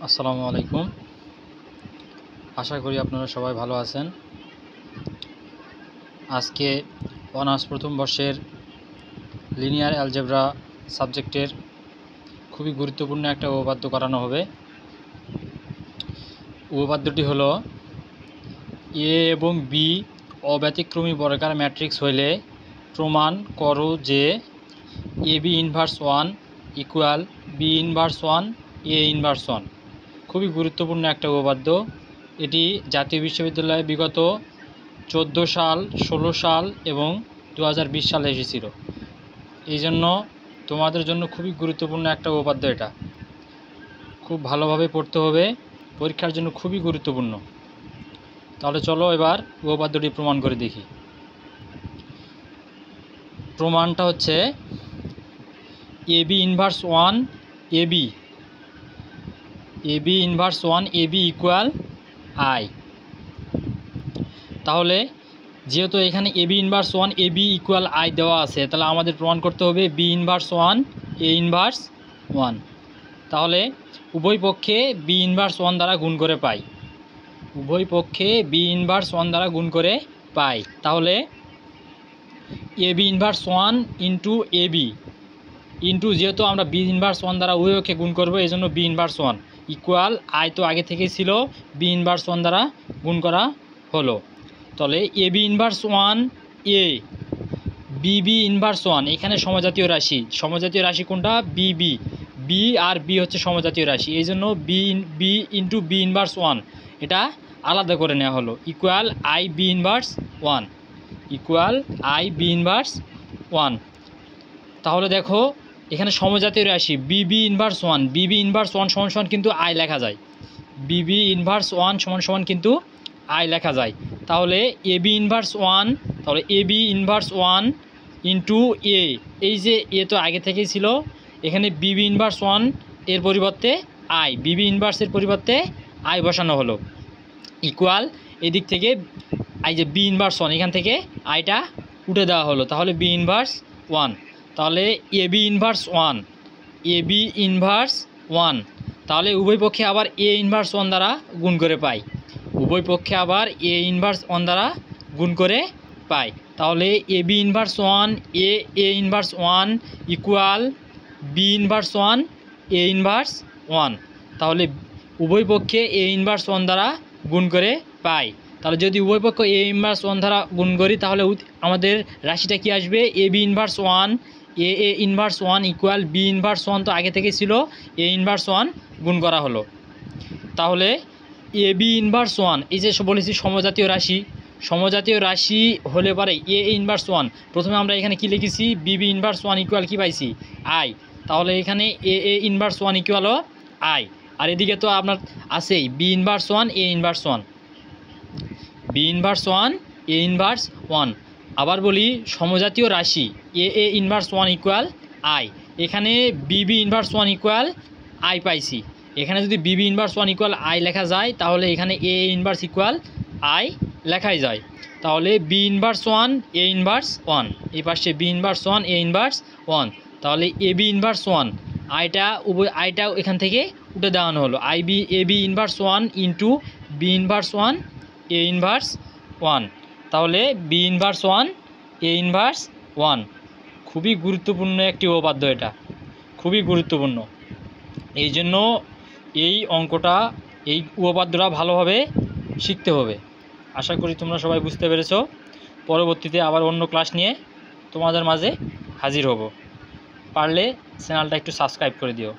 আসসালামু আলাইকুম। আশা করি আপনারা সবাই ভালো আছেন। আজকে অনার্স প্রথম বর্ষের লিনিয়ার অ্যালজেব্রা সাবজেক্টের খুবই গুরুত্বপূর্ণ একটা উপপাদ্য করানো হবে। উপপাদ্যটি হলো এ এবং বি অব্যতিক্রমী বর্গাকার ম্যাট্রিক্স হইলে প্রমাণ করো যে A B inverse 1 equal B inverse 1 A inverse 1। খুবই গুরুত্বপূর্ণ একটা উপপাদ্য। এটি জাতীয় বিশ্ববিদ্যালয়ে বিগত 14 সাল, 16 সাল এবং 2020 সালে এসেছিল। এই জন্য তোমাদের জন্য খুবই গুরুত্বপূর্ণ একটা উপপাদ্য। এটা খুব ভালোভাবে পড়তে হবে, পরীক্ষার জন্য খুবই গুরুত্বপূর্ণ। তাহলে চলো এবার উপপাদ্যটি প্রমাণ করে দেখি। প্রমাণটা হচ্ছে A B inverse 1 A B inverse 1 A B equal I. তাহলে যেহেতু এখানে A B inverse 1 A B equal I দেওয়া আছে, তাহলে আমাদের প্রমাণ করতে হবে বি ইনভার্স 1 এ ইনভার্স 1। তাহলে উভয় পক্ষে বি ইনভার্স 1 দ্বারা গুণ করে পাই, উভয় পক্ষে বি ইনভার্স 1 দ্বারা গুণ করে পাই। তাহলে A B inverse 1 into A B into, যেহেতু আমরা বি ইনভার্স 1 দ্বারা উভয় পক্ষে গুণ করবো, এই জন্য বি ইনভার্স 1 ইকুয়াল আই তো আগে থেকেই ছিল, বি ইনভার্স 1 দ্বারা গুণ করা হলো। তাহলে A B inverse 1 A B inverse 1, এখানে সমজাতীয় রাশি কোনটা? বি আর বি হচ্ছে সমজাতীয় রাশি, এই জন্য বি ইন্টু বি ইনভার্স 1 এটা আলাদা করে নেওয়া হলো, equal I B inverse 1, equal I B inverse 1। তাহলে দেখো এখানে সমজাতীয় রাশি বি ইনভার্স 1, বি ইনভার্স 1 সমান সমান কিন্তু আই লেখা যায়, বি ইনভার্স 1 সমান সমান কিন্তু আই লেখা যায়। তাহলে এ বি ইনভার্স 1, তাহলে এ বি ইনভার্স 1 ইন্টু এ, এই যে এ তো আগে থেকেই ছিল, এখানে বি ইনভার্স 1 এর পরিবর্তে আই, বি ইনভার্সের পরিবর্তে আই বসানো হলো, ইকুয়াল এদিক থেকে আই যে বি ইনভার্স 1, এখান থেকে আইটা উঠে দেওয়া হলো, তাহলে বি ইনভার্স 1। তাহলে A B inverse 1 A B inverse 1, তাহলে উভয় পক্ষে আবার এ ইনভার্স 1 দ্বারা গুণ করে পাই, উভয় পক্ষে আবার এ ইনভার্স 1 দ্বারা গুণ করে পাই। তাহলে A B inverse 1 A inverse 1 equal B inverse 1 A inverse 1। তাহলে উভয় পক্ষে এ ইনভার্স 1 দ্বারা গুণ করে পাই। তাহলে যদি উভয় পক্ষ এ ইনভার্স 1 দ্বারা গুণ করি, তাহলে আমাদের রাশিটা কি আসবে? এ B inverse 1 A inverse 1 equal B inverse 1 তো আগে থেকে ছিল, এ ইনভার্স 1 গুণ করা হলো। তাহলে এ বি ইনভার্স 1, এই যে বলেছি সমজাতীয় রাশি হলে পরে এ ইনভার্স 1, প্রথমে আমরা এখানে কি লিখেছি? বি ইনভার্স 1 ইকুয়াল কি পাইছি? আই। তাহলে এখানে এ ইনভার্স 1 ইকুয়াল আই, আর এদিকে তো আপনার আছেই B inverse 1 A inverse 1, B inverse 1 A inverse 1। আবার বলি সমজাতীয় রাশি এ ইনভার্স 1 ইকুয়াল আই, এখানে বি ইনভার্স 1 ইকুয়াল আই পাইছি, এখানে যদি বি ইনভার্স 1 ইকুয়াল আই লেখা যায়, তাহলে এখানে এ ইনভার্স ইকুয়াল আই লেখাই যায়। তাহলে বি ইনভার্স 1 এ ইনভার্স 1, এই পাশে বি ইনভার্স 1 এ ইনভার্স 1, তাহলে এ বি ইনভার্স 1 আইটা এখান থেকে উঠে দেওয়ানো হলো, A B inverse 1 into B inverse 1 A inverse 1। তাহলে বি ইনভার্স 1 এ ইনভার্স 1। খুবই গুরুত্বপূর্ণ একটি উপপাদ্য, এটা খুবই গুরুত্বপূর্ণ। এই জন্য এই অঙ্কটা, এই উপপাদ্যটা ভালোভাবে শিখতে হবে। আশা করি তোমরা সবাই বুঝতে পেরেছো। পরবর্তীতে আবার অন্য ক্লাস নিয়ে তোমাদের মাঝে হাজির হব। পারলে চ্যানেলটা একটু সাবস্ক্রাইব করে দিও।